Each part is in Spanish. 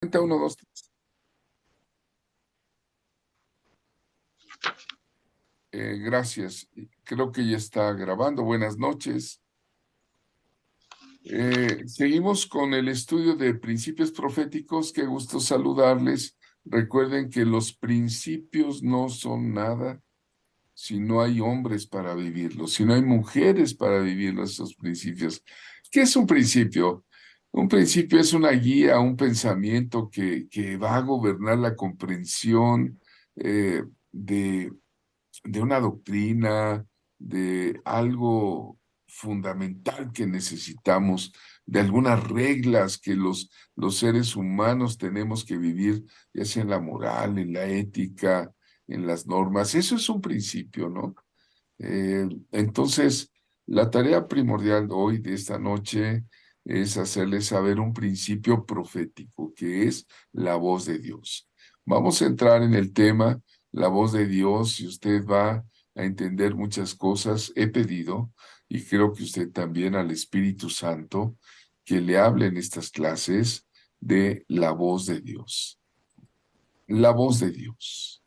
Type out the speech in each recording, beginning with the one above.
Uno, dos, tres. Gracias. Creo que ya está grabando. Buenas noches. Seguimos con el estudio de principios proféticos. Qué gusto saludarles. Recuerden que los principios no son nada si no hay hombres para vivirlos, si no hay mujeres para vivir esos principios. ¿Qué es un principio? Un principio es una guía, un pensamiento que va a gobernar la comprensión de una doctrina, de algo fundamental que necesitamos, de algunas reglas que los seres humanos tenemos que vivir, ya sea en la moral, en la ética, en las normas. Eso es un principio, ¿no? Entonces, la tarea primordial hoy, de esta noche, es hacerles saber un principio profético, que es la voz de Dios. Vamos a entrar en el tema, la voz de Dios, y usted va a entender muchas cosas. He pedido, y creo que usted también, al Espíritu Santo, que le hable en estas clases de la voz de Dios. La voz de Dios.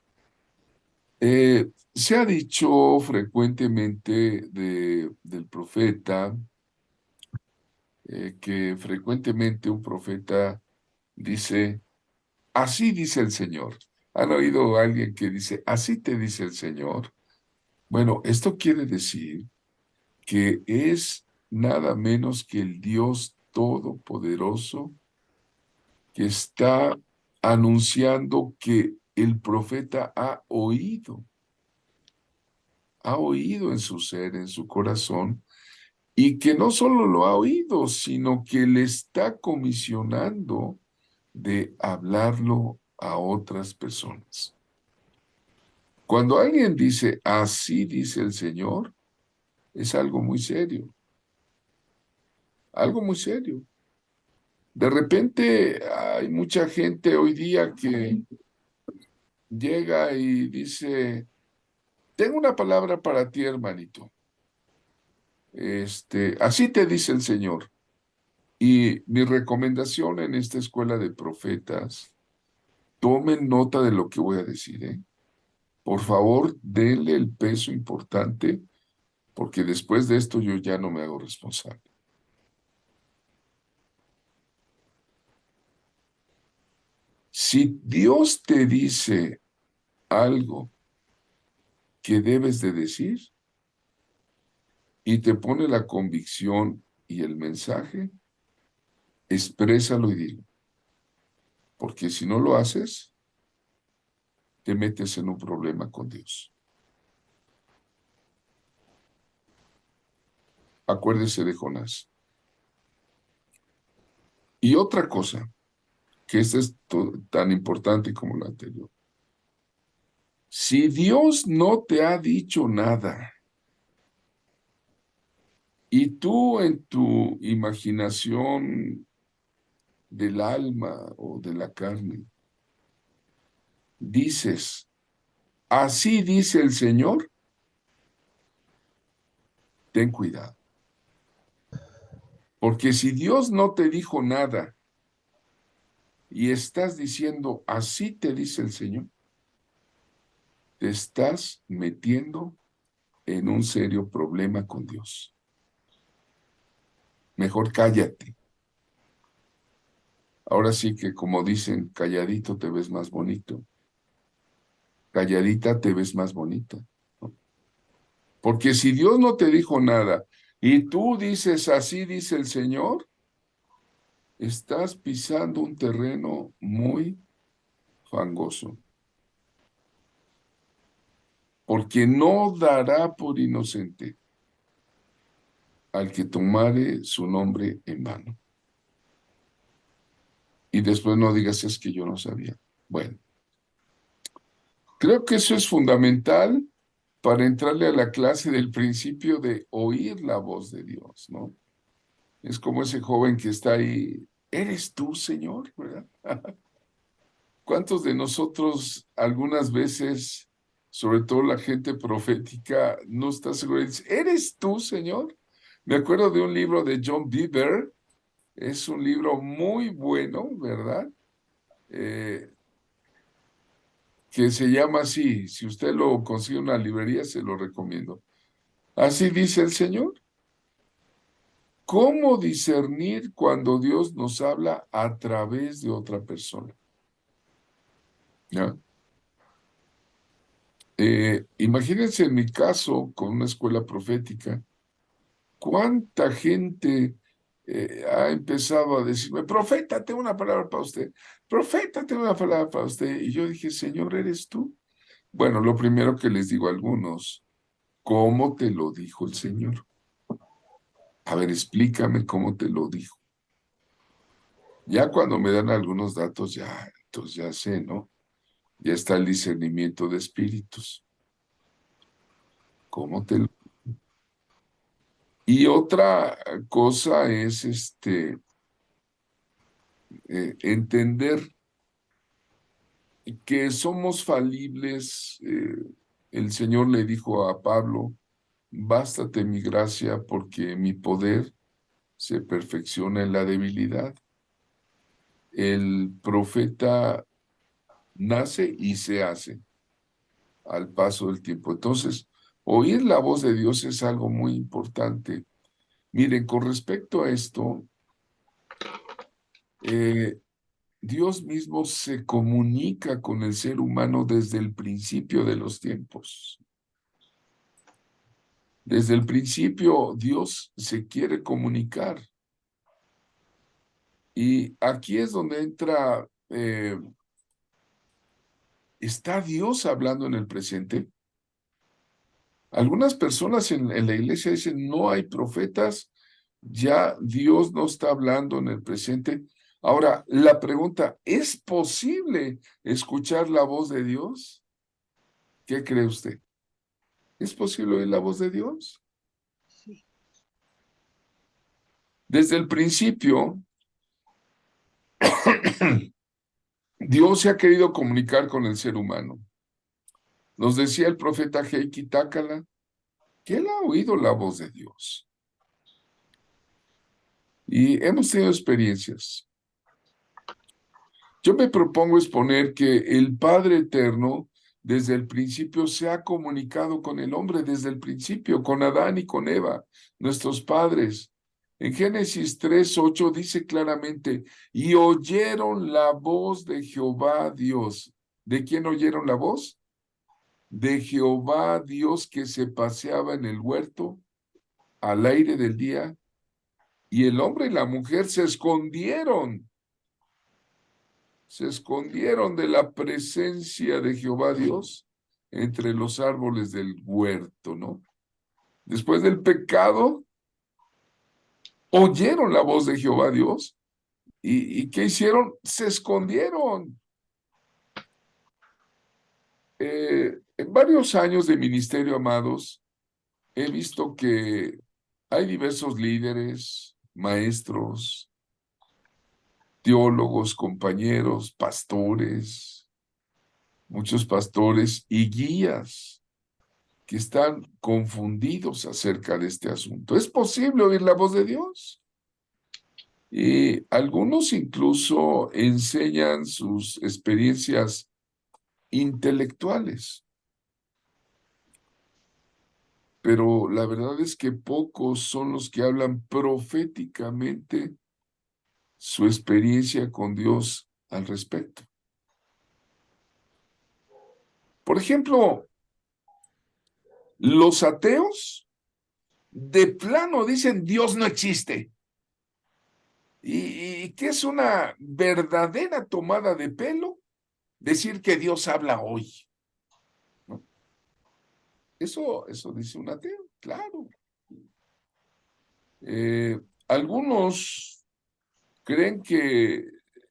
Se ha dicho frecuentemente del profeta, que frecuentemente un profeta dice, así dice el Señor. ¿Han oído a alguien que dice, así te dice el Señor? Bueno, esto quiere decir que es nada menos que el Dios Todopoderoso que está anunciando que el profeta ha oído en su ser, en su corazón, y que no solo lo ha oído, sino que le está comisionando de hablarlo a otras personas. Cuando alguien dice, así dice el Señor, es algo muy serio, algo muy serio. De repente hay mucha gente hoy día que llega y dice, tengo una palabra para ti, hermanito. Así te dice el Señor. Y mi recomendación en esta escuela de profetas, tomen nota de lo que voy a decir, ¿eh? Por favor, denle el peso importante, porque después de esto yo ya no me hago responsable. Si Dios te dice algo que debes de decir y te pone la convicción y el mensaje, exprésalo y dilo. Porque si no lo haces, te metes en un problema con Dios. Acuérdese de Jonás. Y otra cosa, que esta es tan importante como la anterior. Si Dios no te ha dicho nada y tú en tu imaginación del alma o de la carne dices, así dice el Señor, ten cuidado. Porque si Dios no te dijo nada y estás diciendo, así te dice el Señor, te estás metiendo en un serio problema con Dios. Mejor cállate. Ahora sí que, como dicen, calladito te ves más bonito. Calladita te ves más bonita, ¿no? Porque si Dios no te dijo nada y tú dices, así dice el Señor, estás pisando un terreno muy fangoso. Porque no dará por inocente al que tomare su nombre en vano. Y después no digas, es que yo no sabía. Bueno, creo que eso es fundamental para entrarle a la clase del principio de oír la voz de Dios, ¿no? Es como ese joven que está ahí, ¿eres tú, Señor? ¿Verdad? ¿Cuántos de nosotros algunas veces, sobre todo la gente profética, no está segura y dice, ¿eres tú, Señor? Me acuerdo de un libro de John Bieber, es un libro muy bueno, ¿verdad? eh, que se llama así. Si usted lo consigue en una librería, se lo recomiendo. Así dice el Señor. ¿Cómo discernir cuando Dios nos habla a través de otra persona? ¿Ya? Imagínense en mi caso, con una escuela profética, ¿cuánta gente ha empezado a decirme, profeta, tengo una palabra para usted, profeta, tengo una palabra para usted? Y yo dije, Señor, ¿eres tú? Bueno, lo primero que les digo a algunos, ¿cómo te lo dijo el Señor? A ver, explícame cómo te lo dijo. Ya cuando me dan algunos datos, ya, entonces ya sé, ¿no? Ya está el discernimiento de espíritus. ¿Cómo te lo... Y otra cosa es entender que somos falibles. El Señor le dijo a Pablo, bástate mi gracia porque mi poder se perfecciona en la debilidad. El profeta nace y se hace al paso del tiempo. Entonces, oír la voz de Dios es algo muy importante. Miren, con respecto a esto, eh, Dios mismo se comunica con el ser humano desde el principio de los tiempos. Desde el principio Dios se quiere comunicar. Y aquí es donde entra, ¿está Dios hablando en el presente? Algunas personas en la iglesia dicen, no hay profetas, ya Dios no está hablando en el presente. Ahora, la pregunta, ¿es posible escuchar la voz de Dios? ¿Qué cree usted? ¿Es posible oír la voz de Dios? Desde el principio, Dios se ha querido comunicar con el ser humano. Nos decía el profeta Heikki Takala que él ha oído la voz de Dios. Y hemos tenido experiencias. Yo me propongo exponer que el Padre Eterno desde el principio se ha comunicado con el hombre, desde el principio, con Adán y con Eva, nuestros padres. En Génesis 3:8 dice claramente, y oyeron la voz de Jehová Dios. ¿De quién oyeron la voz? De Jehová Dios que se paseaba en el huerto al aire del día, y el hombre y la mujer se escondieron de la presencia de Jehová Dios entre los árboles del huerto, ¿no? Después del pecado, oyeron la voz de Jehová Dios y ¿qué hicieron? Se escondieron. En varios años de ministerio, amados, he visto que hay diversos líderes, maestros, teólogos, compañeros, pastores, muchos pastores y guías que están confundidos acerca de este asunto. ¿Es posible oír la voz de Dios? Y algunos incluso enseñan sus experiencias intelectuales, pero la verdad es que pocos son los que hablan proféticamente su experiencia con Dios al respecto. Por ejemplo, los ateos de plano dicen Dios no existe. Y que es una verdadera tomada de pelo decir que Dios habla hoy, ¿no? Eso dice un ateo, claro. Algunos creen que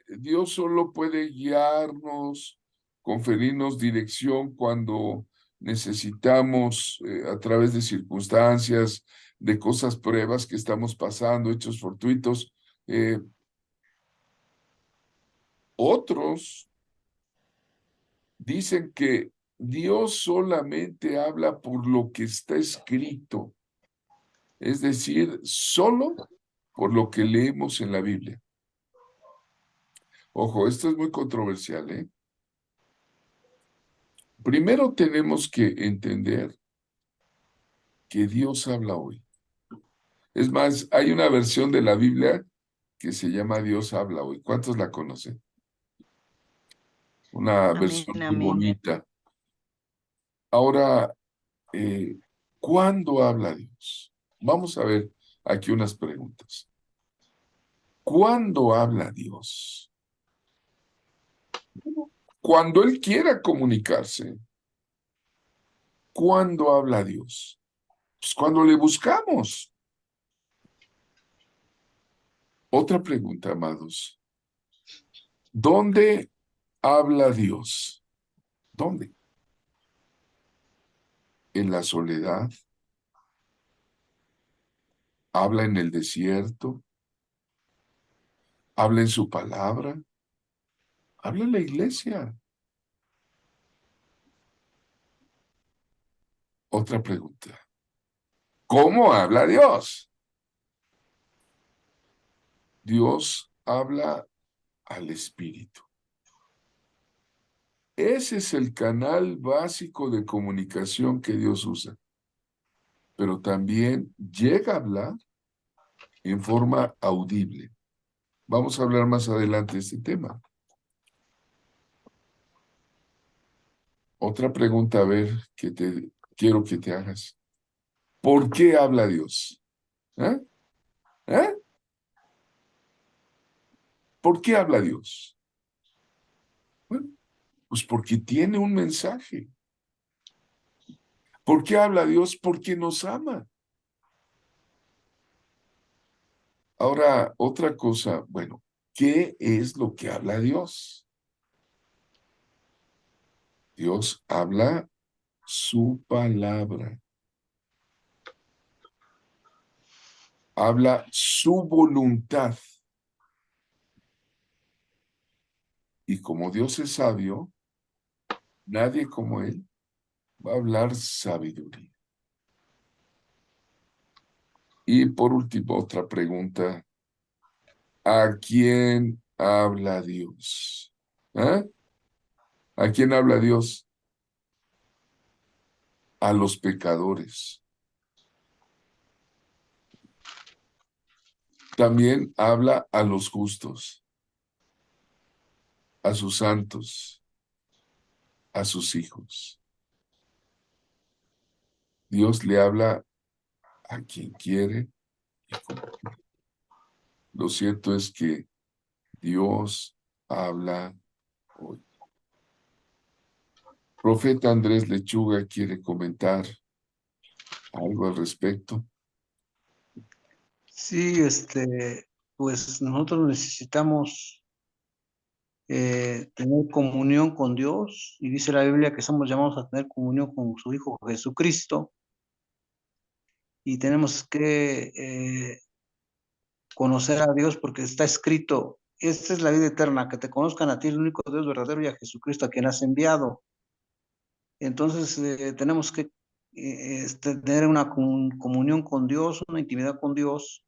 Dios solo puede guiarnos, conferirnos dirección cuando necesitamos, a través de circunstancias, de cosas, pruebas que estamos pasando, hechos fortuitos. Otros dicen que Dios solamente habla por lo que está escrito, es decir, solo por lo que leemos en la Biblia. Ojo, esto es muy controversial, ¿eh? Primero tenemos que entender que Dios habla hoy. Es más, hay una versión de la Biblia que se llama Dios habla hoy. ¿Cuántos la conocen? Una Amén, versión muy amén. bonita. Ahora, eh, ¿cuándo habla Dios? Vamos a ver aquí unas preguntas. ¿Cuándo habla Dios? Cuando Él quiera comunicarse. ¿Cuándo habla Dios? Pues cuando le buscamos. Otra pregunta, amados. ¿Dónde habla Dios? ¿Dónde? ¿En la soledad? ¿Habla en el desierto? ¿Habla en su palabra? ¿Habla en la iglesia? Otra pregunta. ¿Cómo habla Dios? Dios habla al Espíritu. Ese es el canal básico de comunicación que Dios usa. Pero también llega a hablar en forma audible. Vamos a hablar más adelante de este tema. Otra pregunta, a ver, que te quiero que te hagas. ¿Por qué habla Dios? ¿Eh? ¿Eh? ¿Por qué habla Dios? Bueno, pues porque tiene un mensaje. ¿Por qué habla Dios? Porque nos ama. Ahora, otra cosa, bueno, ¿qué es lo que habla Dios? Dios habla su palabra, habla su voluntad. Y como Dios es sabio, nadie como Él va a hablar sabiduría. Y por último, otra pregunta. ¿A quién habla Dios? ¿Ah? ¿A quién habla Dios? A los pecadores. También habla a los justos, a sus santos, a sus hijos. Dios le habla a quien quiere y como quiere. Lo cierto es que Dios habla hoy. Profeta Andrés Lechuga quiere comentar algo al respecto. Sí, pues nosotros necesitamos tener comunión con Dios y dice la Biblia que somos llamados a tener comunión con su Hijo Jesucristo y tenemos que conocer a Dios porque está escrito, esta es la vida eterna, que te conozcan a ti, el único Dios verdadero, y a Jesucristo a quien has enviado. Entonces tenemos que tener una comunión con Dios, una intimidad con Dios,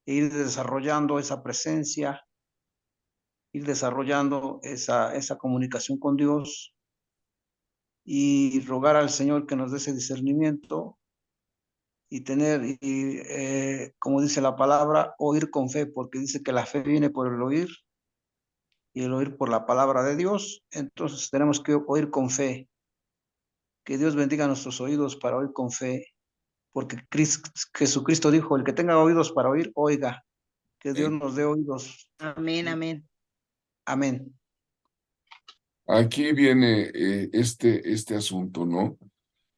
e ir desarrollando esa presencia, ir desarrollando esa comunicación con Dios y rogar al Señor que nos dé ese discernimiento y tener, como dice la palabra, oír con fe, porque dice que la fe viene por el oír y el oír por la palabra de Dios. Entonces tenemos que oír con fe. Que Dios bendiga nuestros oídos para oír con fe, porque Jesucristo dijo, el que tenga oídos para oír, oiga. Que Dios Sí. nos dé oídos. Amén, amén. Amén. Aquí viene este asunto, ¿no?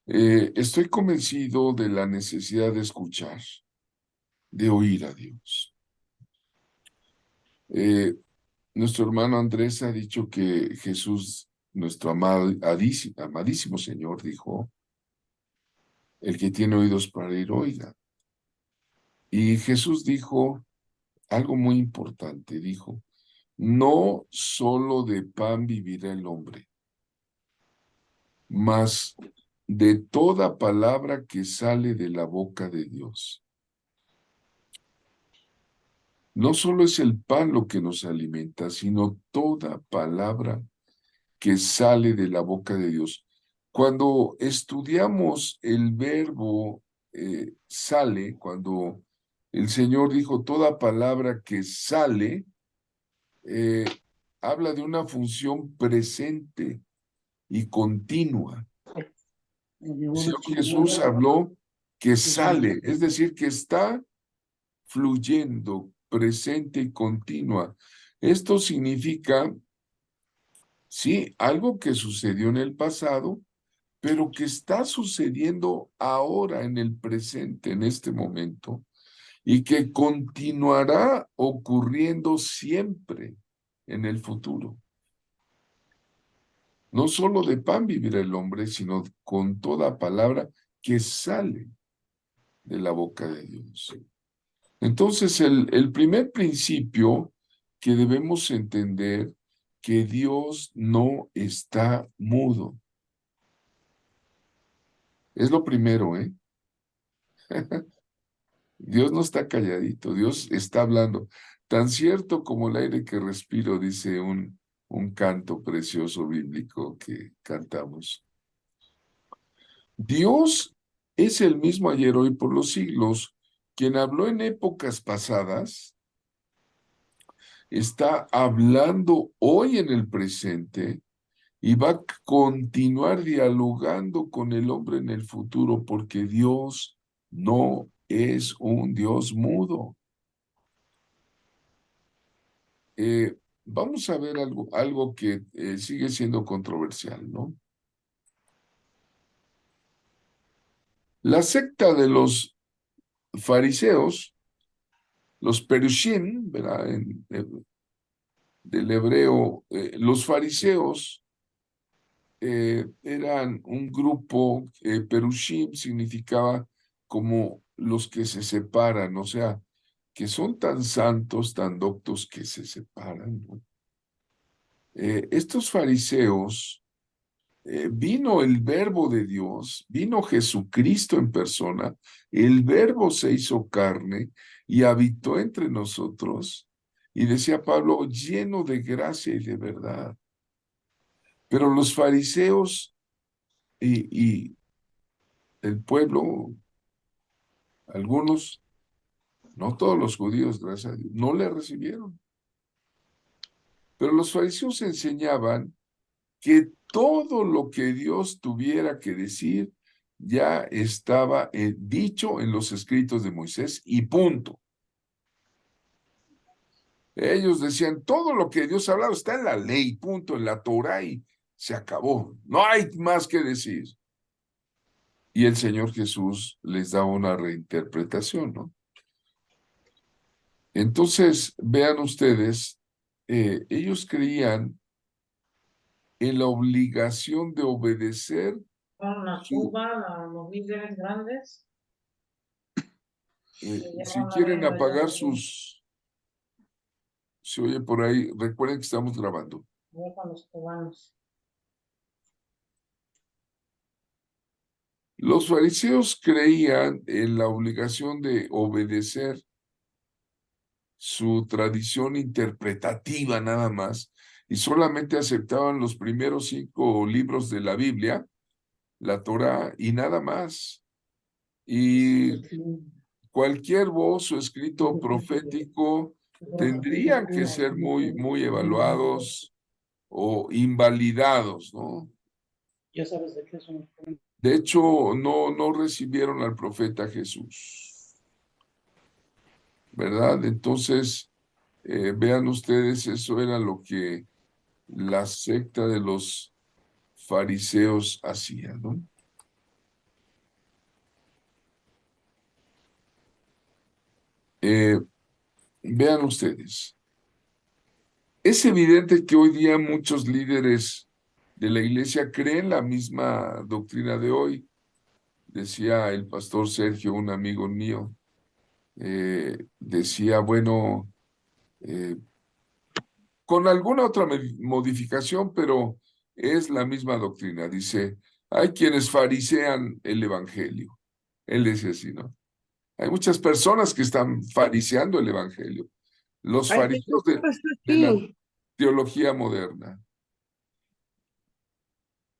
Estoy convencido de la necesidad de escuchar, de oír a Dios. Eh, Nuestro hermano Andrés ha dicho que Jesús, nuestro amadísimo Señor, dijo, el que tiene oídos para oír, oiga. Y Jesús dijo algo muy importante, dijo, no solo de pan vivirá el hombre, mas de toda palabra que sale de la boca de Dios. No solo es el pan lo que nos alimenta, sino toda palabra que sale de la boca de Dios. Cuando estudiamos el verbo sale, cuando el Señor dijo toda palabra que sale, eh, habla de una función presente y continua. El Señor Jesús habló que sale, es decir, que está fluyendo, presente y continua. Esto significa, sí, algo que sucedió en el pasado, pero que está sucediendo ahora en el presente, en este momento, y que continuará ocurriendo siempre en el futuro. No solo de pan vivirá el hombre, sino con toda palabra que sale de la boca de Dios. Entonces, el primer principio que debemos entender, que Dios no está mudo. Es lo primero, ¿eh? Dios no está calladito, Dios está hablando. Tan cierto como el aire que respiro, dice un canto precioso bíblico que cantamos. Dios es el mismo ayer, hoy, por los siglos. Quien habló en épocas pasadas, está hablando hoy en el presente y va a continuar dialogando con el hombre en el futuro, porque Dios no es un Dios mudo. Vamos a ver algo que sigue siendo controversial, ¿no? La secta de los fariseos, los perushim, ¿verdad? Del hebreo, los fariseos eran un grupo, perushim significaba como los que se separan, o sea, que son tan santos, tan doctos que se separan, ¿no? Estos fariseos, vino el verbo de Dios, vino Jesucristo en persona, el verbo se hizo carne y habitó entre nosotros, y decía Pablo, lleno de gracia y de verdad. Pero los fariseos y el pueblo, algunos, no todos los judíos, gracias a Dios, no le recibieron. Pero los fariseos enseñaban que todo lo que Dios tuviera que decir ya estaba dicho en los escritos de Moisés y punto. Ellos decían, todo lo que Dios ha hablado está en la ley, punto, en la Torah y se acabó. No hay más que decir. Y el Señor Jesús les da una reinterpretación, ¿no? Entonces, vean ustedes, ellos creían en la obligación de obedecer Una su, cuba, los líderes grandes. si quieren apagar sus, se oye por ahí, recuerden que estamos grabando. Con los cubanos. Los fariseos creían en la obligación de obedecer su tradición interpretativa nada más, y solamente aceptaban los primeros 5 libros de la Biblia, la Torá, y nada más. Y cualquier voz o escrito profético tendrían que ser muy evaluados o invalidados, ¿no? Ya sabes de qué es un... De hecho, no recibieron al profeta Jesús, ¿verdad? Entonces, vean ustedes, eso era lo que la secta de los fariseos hacía, ¿no? Vean ustedes, es evidente que hoy día muchos líderes de la iglesia creen la misma doctrina de hoy. Decía el pastor Sergio, un amigo mío, decía, bueno, con alguna otra modificación, pero es la misma doctrina. Dice, hay quienes farisean el evangelio. Él decía así, ¿no? Hay muchas personas que están fariseando el evangelio. Los Ay, ¿qué fariseos pasó de la aquí? teología moderna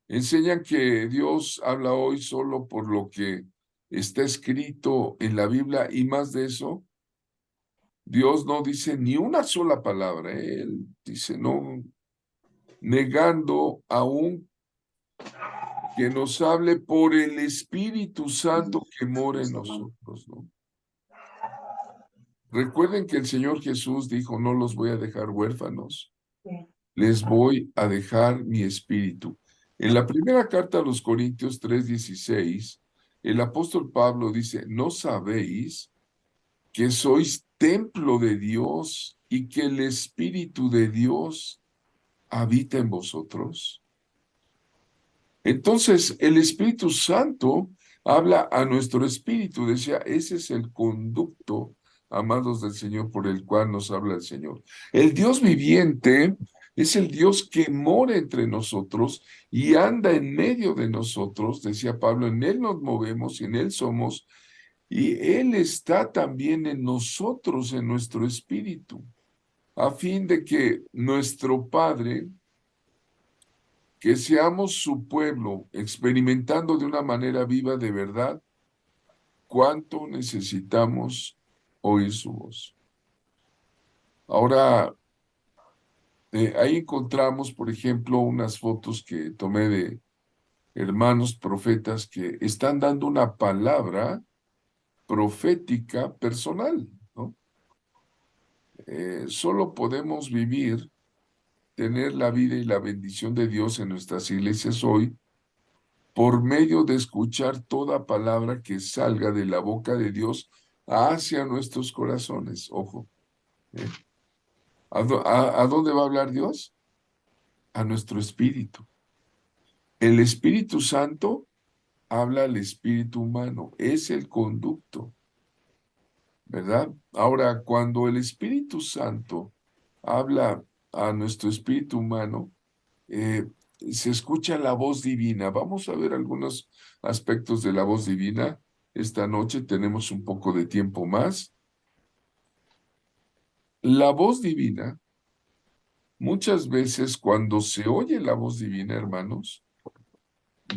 enseñan que Dios habla hoy solo por lo que está escrito en la Biblia y más de eso, Dios no dice ni una sola palabra. Él dice no, negando aún que nos hable por el Espíritu Santo que mora en nosotros, ¿no? Recuerden que el Señor Jesús dijo, no los voy a dejar huérfanos, Sí. les voy a dejar mi espíritu. En la primera carta a los Corintios 3:16, el apóstol Pablo dice, ¿no sabéis que sois templo de Dios y que el Espíritu de Dios habita en vosotros? Entonces, el Espíritu Santo habla a nuestro espíritu. Decía, ese es el conducto, amados del Señor, por el cual nos habla el Señor. El Dios viviente es el Dios que mora entre nosotros y anda en medio de nosotros. Decía Pablo, en Él nos movemos y en Él somos. Y Él está también en nosotros, en nuestro espíritu, a fin de que nuestro Padre, que seamos su pueblo, experimentando de una manera viva de verdad cuánto necesitamos oír su voz. Ahora, ahí encontramos, por ejemplo, unas fotos que tomé de hermanos profetas que están dando una palabra profética personal, ¿no? Solo podemos vivir, tener la vida y la bendición de Dios en nuestras iglesias hoy por medio de escuchar toda palabra que salga de la boca de Dios hacia nuestros corazones. Ojo, ¿eh? ¿A dónde va a hablar Dios? A nuestro espíritu. El Espíritu Santo habla al espíritu humano, es el conducto, ¿verdad? Ahora, cuando el Espíritu Santo habla a nuestro espíritu humano, se escucha la voz divina. Vamos a ver algunos aspectos de la voz divina. Esta noche tenemos un poco de tiempo más. La voz divina, muchas veces cuando se oye la voz divina, hermanos,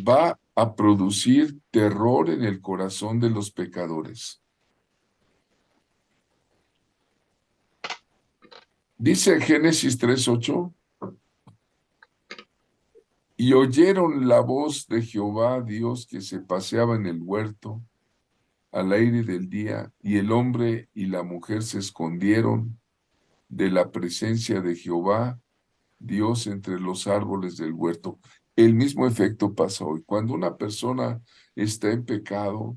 va a producir terror en el corazón de los pecadores. Dice Génesis 3:8, y oyeron la voz de Jehová Dios que se paseaba en el huerto al aire del día, y el hombre y la mujer se escondieron de la presencia de Jehová Dios entre los árboles del huerto. El mismo efecto pasa hoy. Cuando una persona está en pecado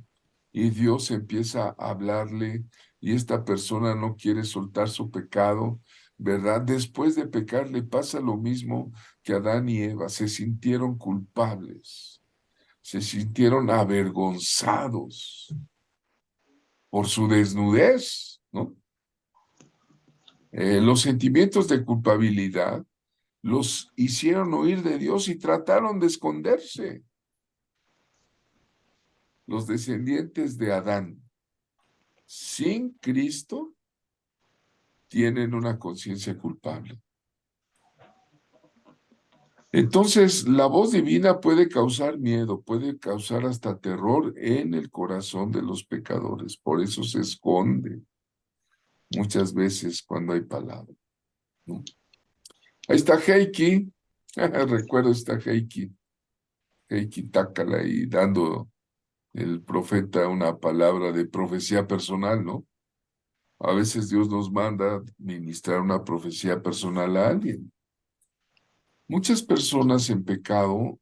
y Dios empieza a hablarle y esta persona no quiere soltar su pecado, ¿verdad? Después de pecar le pasa lo mismo que a Adán y Eva. Se sintieron culpables, se sintieron avergonzados por su desnudez, ¿no? Los sentimientos de culpabilidad los hicieron huir de Dios y trataron de esconderse. Los descendientes de Adán sin Cristo tienen una conciencia culpable. Entonces, la voz divina puede causar miedo, puede causar hasta terror en el corazón de los pecadores. Por eso se esconde muchas veces cuando hay palabra, ¿no? Ahí está Heiki. Recuerdo está Heiki Tácala ahí dando el profeta una palabra de profecía personal, ¿no? A veces Dios nos manda ministrar una profecía personal a alguien. Muchas personas en pecado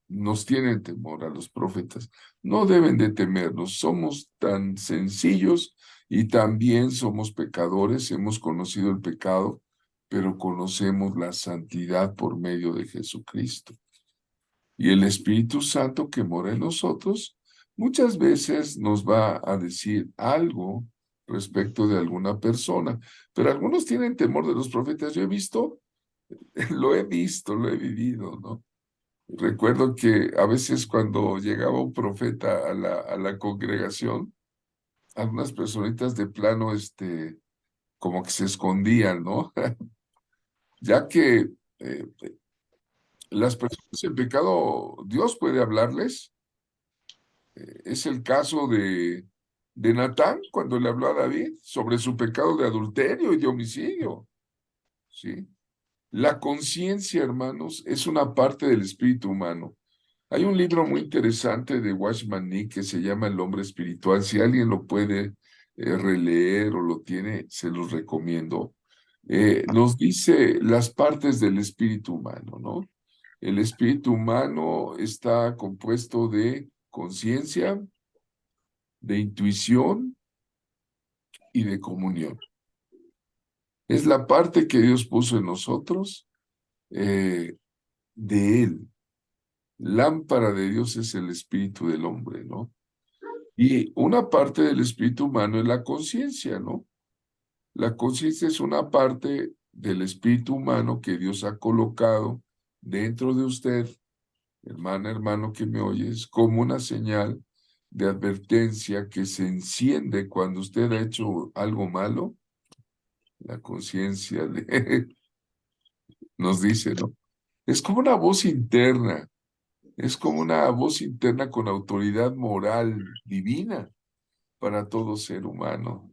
nos tienen temor a los profetas. No deben de temernos. Somos tan sencillos y también somos pecadores. Hemos conocido el pecado, pero conocemos la santidad por medio de Jesucristo. Y el Espíritu Santo que mora en nosotros muchas veces nos va a decir algo respecto de alguna persona, pero algunos tienen temor de los profetas. Yo he visto, lo he vivido, ¿no? Recuerdo que a veces cuando llegaba un profeta a la congregación, algunas personitas de plano, como que se escondían, ¿no? Ya que las personas en pecado, Dios puede hablarles. Es el caso de Natán cuando le habló a David sobre su pecado de adulterio y de homicidio, ¿sí? La conciencia, hermanos, es una parte del espíritu humano. Hay un libro muy interesante de Watchman Nee que se llama El hombre espiritual. Si alguien lo puede releer o lo tiene, se los recomiendo. Nos dice las partes del espíritu humano, ¿no? El espíritu humano está compuesto de conciencia, de intuición y de comunión. Es la parte que Dios puso en nosotros de Él. Lámpara de Dios es el espíritu del hombre, ¿no? Y una parte del espíritu humano es la conciencia, ¿no? La conciencia es una parte del espíritu humano que Dios ha colocado dentro de usted, hermana, hermano que me oyes, como una señal de advertencia que se enciende cuando usted ha hecho algo malo. La conciencia nos dice, ¿no? Es como una voz interna, es como una voz interna con autoridad moral divina para todo ser humano.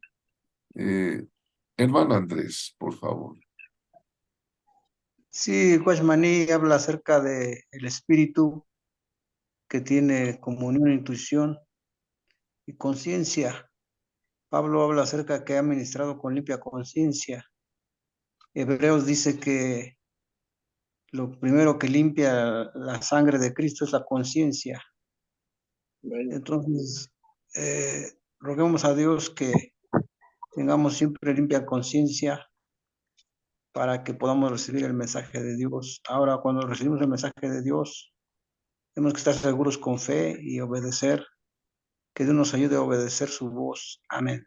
Hermano Andrés, por favor. Sí, Watchman Nee habla acerca de el espíritu que tiene comunión, intuición y conciencia. Pablo habla acerca que ha ministrado con limpia conciencia. Hebreos dice que lo primero que limpia la sangre de Cristo es la conciencia. Entonces, roguemos a Dios que tengamos siempre limpia conciencia para que podamos recibir el mensaje de Dios. Ahora, cuando recibimos el mensaje de Dios, tenemos que estar seguros con fe y obedecer, que Dios nos ayude a obedecer su voz. Amén.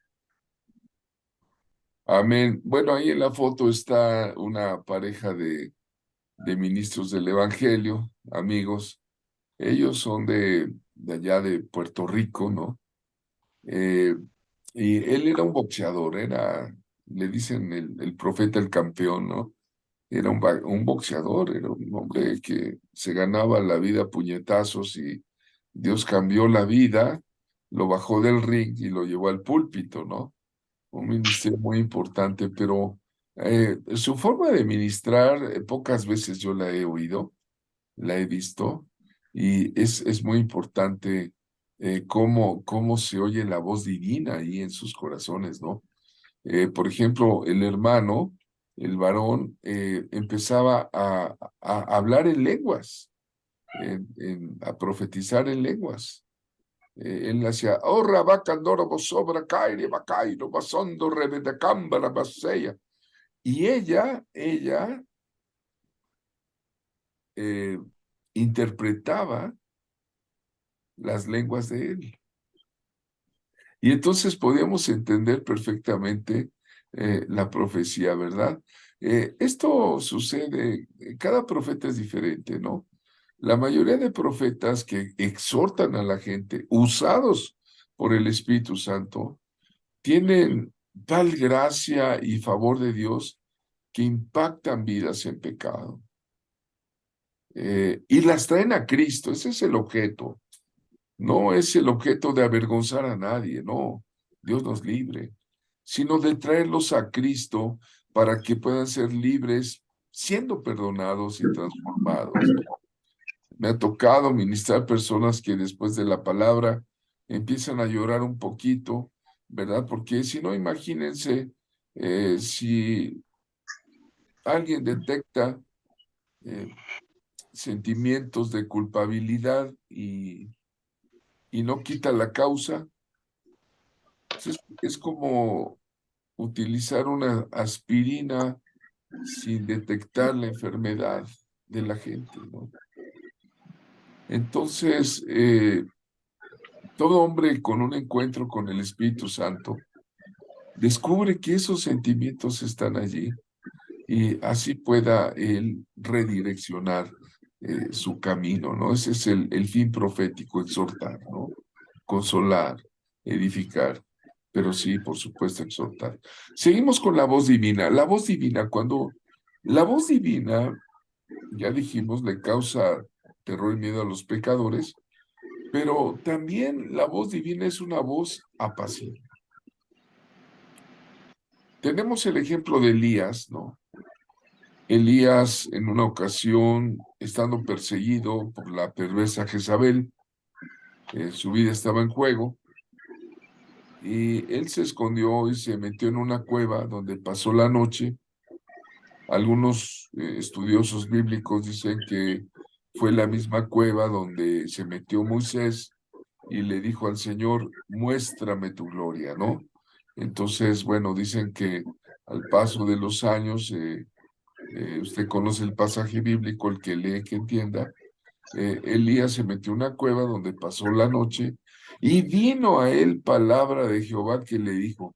Amén. Bueno, ahí en la foto está una pareja de ministros del Evangelio, amigos. Ellos son de allá de Puerto Rico, ¿no? Eh, y él era un boxeador, le dicen el profeta, el campeón, ¿no? Era un boxeador, era un hombre que se ganaba la vida a puñetazos y Dios cambió la vida, lo bajó del ring y lo llevó al púlpito, ¿no? Un ministerio muy importante, pero su forma de ministrar, pocas veces yo la he oído, la he visto, y es muy importante cómo se oye la voz divina ahí en sus corazones, ¿no? Por ejemplo, el hermano, el varón, empezaba a hablar en lenguas, a profetizar en lenguas. Él hacía, oh, rabacandoro bosobra caire bacairo basondo rebedacámbara baseya. Y ella eh, interpretaba las lenguas de él. Y entonces podíamos entender perfectamente la profecía, ¿verdad? Esto sucede, cada profeta es diferente, ¿no? La mayoría de profetas que exhortan a la gente, usados por el Espíritu Santo, tienen tal gracia y favor de Dios que impactan vidas en pecado. Y las traen a Cristo, ese es el objeto. No es el objeto de avergonzar a nadie, no, Dios nos libre, sino de traerlos a Cristo para que puedan ser libres, siendo perdonados y transformados. Me ha tocado ministrar personas que después de la palabra empiezan a llorar un poquito, ¿verdad? Porque si no, imagínense si alguien detecta sentimientos de culpabilidad y no quita la causa. Es como utilizar una aspirina sin detectar la enfermedad de la gente, ¿no? Entonces, todo hombre con un encuentro con el Espíritu Santo descubre que esos sentimientos están allí y así pueda él redireccionar su camino, ¿no? Ese es el fin profético, exhortar, ¿no? Consolar, edificar. pero sí, por supuesto, exhortar. Seguimos con la voz divina. La voz divina, la voz divina, ya dijimos, le causa terror y miedo a los pecadores, pero también la voz divina es una voz apacible. Tenemos el ejemplo de Elías, ¿no? Elías, en una ocasión, estando perseguido por la perversa Jezabel, su vida estaba en juego, y él se escondió y se metió en una cueva donde pasó la noche. Algunos estudiosos bíblicos dicen que fue la misma cueva donde se metió Moisés y le dijo al Señor, muéstrame tu gloria, ¿no? Entonces, bueno, dicen que al paso de los años, usted conoce el pasaje bíblico, el que lee, que entienda, Elías se metió en una cueva donde pasó la noche y vino a él palabra de Jehová que le dijo,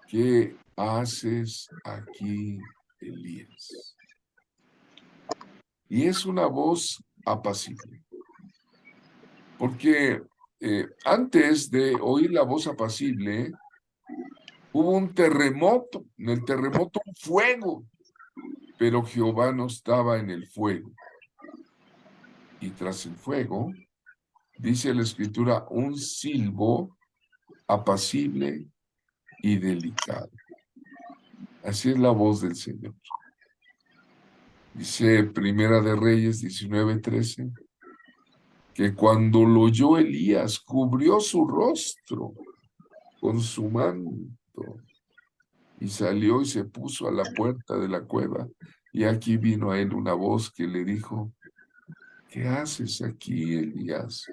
¿qué haces aquí, Elías? Y es una voz apacible, porque antes de oír la voz apacible, hubo un terremoto, en el terremoto un fuego, pero Jehová no estaba en el fuego. Y tras el fuego, dice la Escritura, un silbo apacible y delicado. Así es la voz del Señor. Dice Primera de Reyes 19:13, que cuando lo oyó Elías, cubrió su rostro con su manto y salió y se puso a la puerta de la cueva. Y aquí vino a él una voz que le dijo, ¿qué haces aquí, Elías?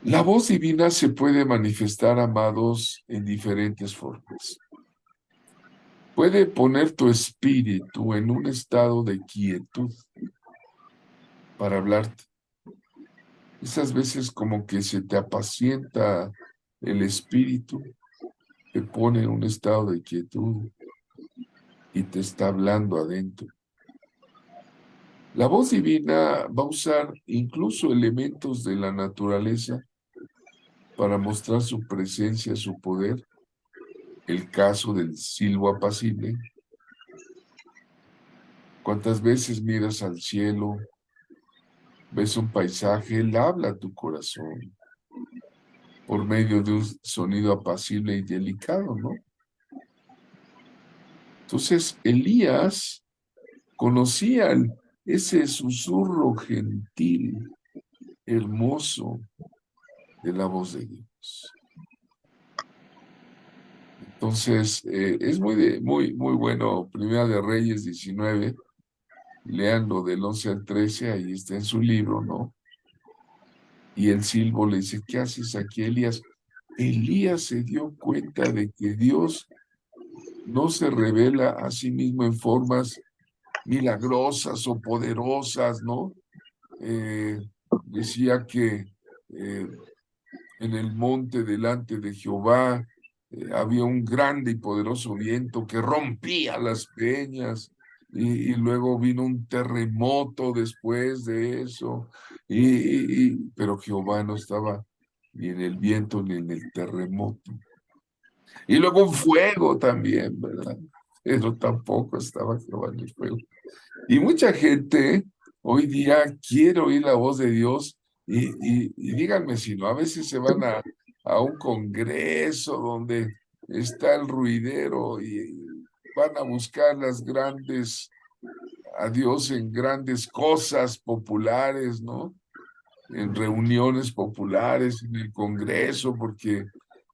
La voz divina se puede manifestar, amados, en diferentes formas. Puede poner tu espíritu en un estado de quietud para hablarte. Esas veces como que se te apacienta el espíritu, te pone en un estado de quietud y te está hablando adentro. La voz divina va a usar incluso elementos de la naturaleza para mostrar su presencia, su poder. El caso del silbo apacible. ¿Cuántas veces miras al cielo, ves un paisaje, él habla a tu corazón por medio de un sonido apacible y delicado, ¿no? Entonces, Elías conocía ese susurro gentil, hermoso de la voz de Dios. Entonces, es muy bueno, Primera de Reyes 19, leanlo del 11 al 13, ahí está en su libro, ¿no? Y el silbo le dice, ¿qué haces aquí, Elías? Elías se dio cuenta de que Dios no se revela a sí mismo en formas milagrosas o poderosas, ¿no? Decía que en el monte delante de Jehová había un grande y poderoso viento que rompía las peñas y luego vino un terremoto después de eso, pero Jehová no estaba ni en el viento ni en el terremoto. Y luego un fuego también, ¿verdad? Pero tampoco estaba Jehová en el fuego. Y mucha gente hoy día quiere oír la voz de Dios y díganme si no, a veces se van a un congreso donde está el ruidero y van a buscar a Dios en grandes cosas populares, ¿no? En reuniones populares, en el congreso, porque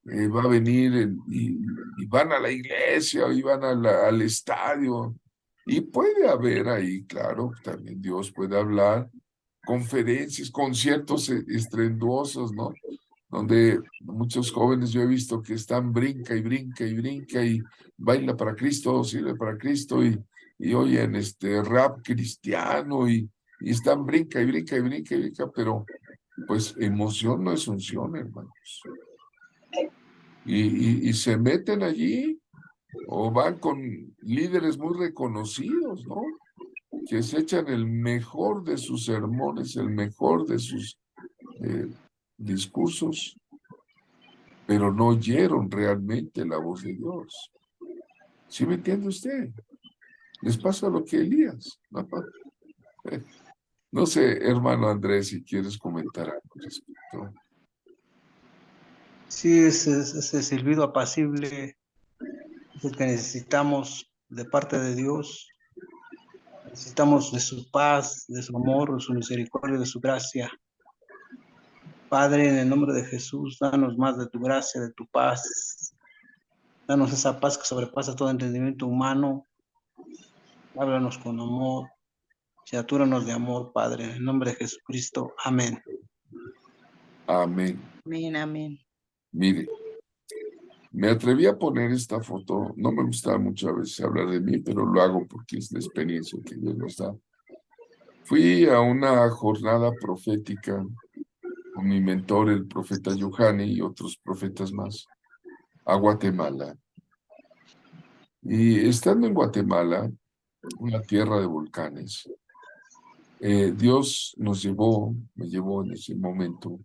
va a venir y van a la iglesia y van al estadio. Y puede haber ahí, claro, también Dios puede hablar, conferencias, conciertos estrenduosos, ¿no? Donde muchos jóvenes yo he visto que están brinca y brinca y brinca y baila para Cristo, sirve para Cristo y oyen rap cristiano y están brinca y brinca y brinca y brinca, pero pues emoción no es unción, hermanos. Y se meten allí o van con líderes muy reconocidos, ¿no? Que se echan el mejor de sus sermones, el mejor de sus discursos, pero no oyeron realmente la voz de Dios. ¿Sí me entiende usted? Les pasa lo que Elías, ¿no? No sé, hermano Andrés, si quieres comentar algo al respecto. Sí, ese silbido apacible es el que necesitamos de parte de Dios. Necesitamos de su paz, de su amor, de su misericordia, de su gracia. Padre, en el nombre de Jesús, danos más de tu gracia, de tu paz. Danos esa paz que sobrepasa todo entendimiento humano. Háblanos con amor. Satúranos de amor, Padre. En el nombre de Jesucristo. Amén. Amén. Amén, amén. Mire, me atreví a poner esta foto. No me gusta mucho a veces hablar de mí, pero lo hago porque es la experiencia que Dios nos da. Fui a una jornada profética con mi mentor, el profeta Yohani, y otros profetas más, a Guatemala. Y estando en Guatemala, una tierra de volcanes, Dios nos llevó, me llevó en ese momento.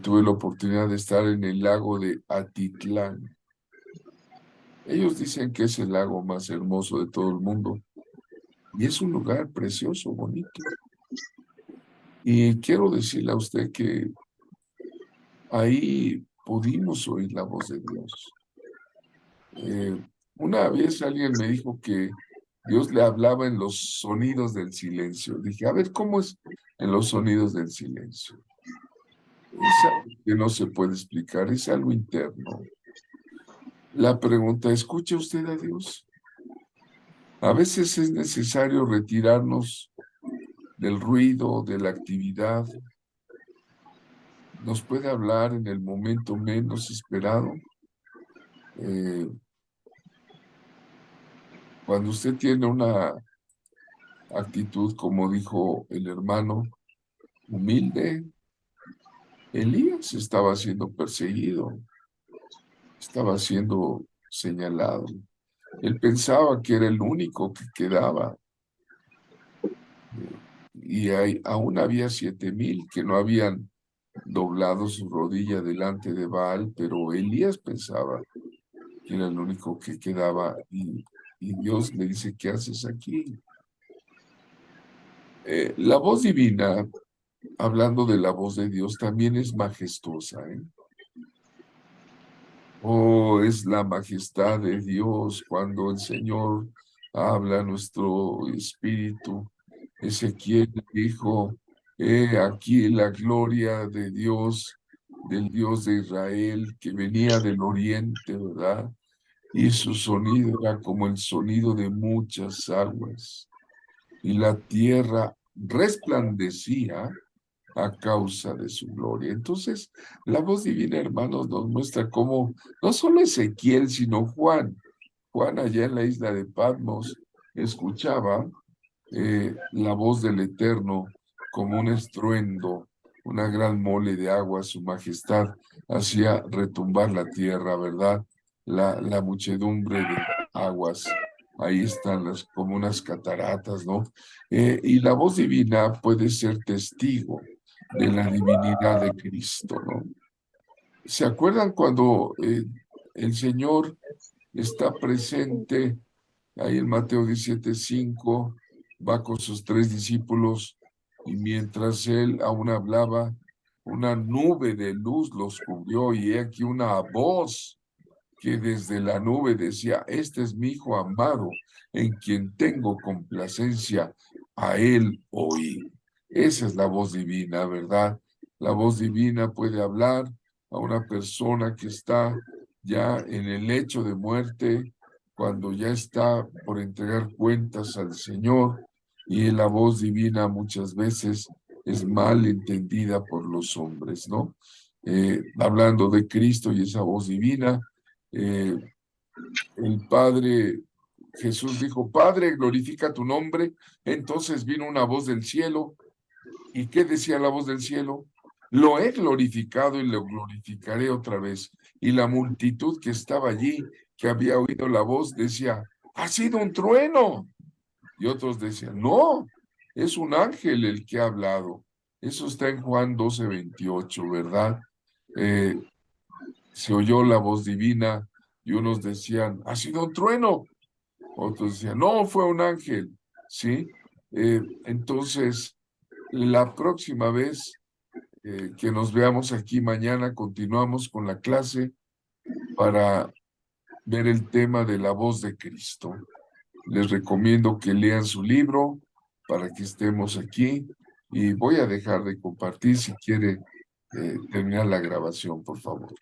Tuve la oportunidad de estar en el lago de Atitlán. Ellos dicen que es el lago más hermoso de todo el mundo. Y es un lugar precioso, bonito. Y quiero decirle a usted que ahí pudimos oír la voz de Dios. Una vez alguien me dijo que Dios le hablaba en los sonidos del silencio. Dije, a ver, ¿cómo es en los sonidos del silencio? Es algo que no se puede explicar, es algo interno. La pregunta, ¿escucha usted a Dios? A veces es necesario retirarnos del ruido, de la actividad. Nos puede hablar en el momento menos esperado. Cuando usted tiene una actitud, como dijo el hermano, humilde, Elías estaba siendo perseguido, estaba siendo señalado. Él pensaba que era el único que quedaba. Y aún había 7,000 que no habían doblado su rodilla delante de Baal, pero Elías pensaba que era el único que quedaba y Dios le dice, ¿qué haces aquí? La voz divina, hablando de la voz de Dios, también es majestuosa, ¿eh? Oh, es la majestad de Dios cuando el Señor habla a nuestro espíritu. Ezequiel dijo, aquí la gloria de Dios, del Dios de Israel, que venía del oriente, ¿verdad? Y su sonido era como el sonido de muchas aguas. Y la tierra resplandecía a causa de su gloria. Entonces, la voz divina, hermanos, nos muestra cómo no solo Ezequiel, sino Juan allá en la isla de Patmos, escuchaba la voz del Eterno como un estruendo, una gran mole de agua, su majestad hacía retumbar la tierra, ¿verdad? La muchedumbre de aguas, ahí están como unas cataratas, ¿no? Y la voz divina puede ser testigo de la divinidad de Cristo, ¿no? ¿Se acuerdan cuando el Señor está presente ahí en Mateo 17:5, va con sus 3 discípulos y mientras él aún hablaba, una nube de luz los cubrió y he aquí una voz que desde la nube decía, este es mi hijo amado, en quien tengo complacencia, a él oí. Esa es la voz divina, ¿verdad? La voz divina puede hablar a una persona que está ya en el lecho de muerte, cuando ya está por entregar cuentas al Señor, y la voz divina muchas veces es mal entendida por los hombres, ¿no? Hablando de Cristo y esa voz divina, el Padre, Jesús dijo, Padre, glorifica tu nombre. Entonces vino una voz del cielo. ¿Y qué decía la voz del cielo? Lo he glorificado y lo glorificaré otra vez. Y la multitud que estaba allí, que había oído la voz, decía, ha sido un trueno. Y otros decían, no, es un ángel el que ha hablado. Eso está en Juan 12:28, ¿verdad? se oyó la voz divina y unos decían, ha sido un trueno. Otros decían, no, fue un ángel, ¿sí? Entonces, la próxima vez que nos veamos aquí mañana, continuamos con la clase para ver el tema de la voz de Cristo. Les recomiendo que lean su libro para que estemos aquí y voy a dejar de compartir si quiere terminar la grabación, por favor.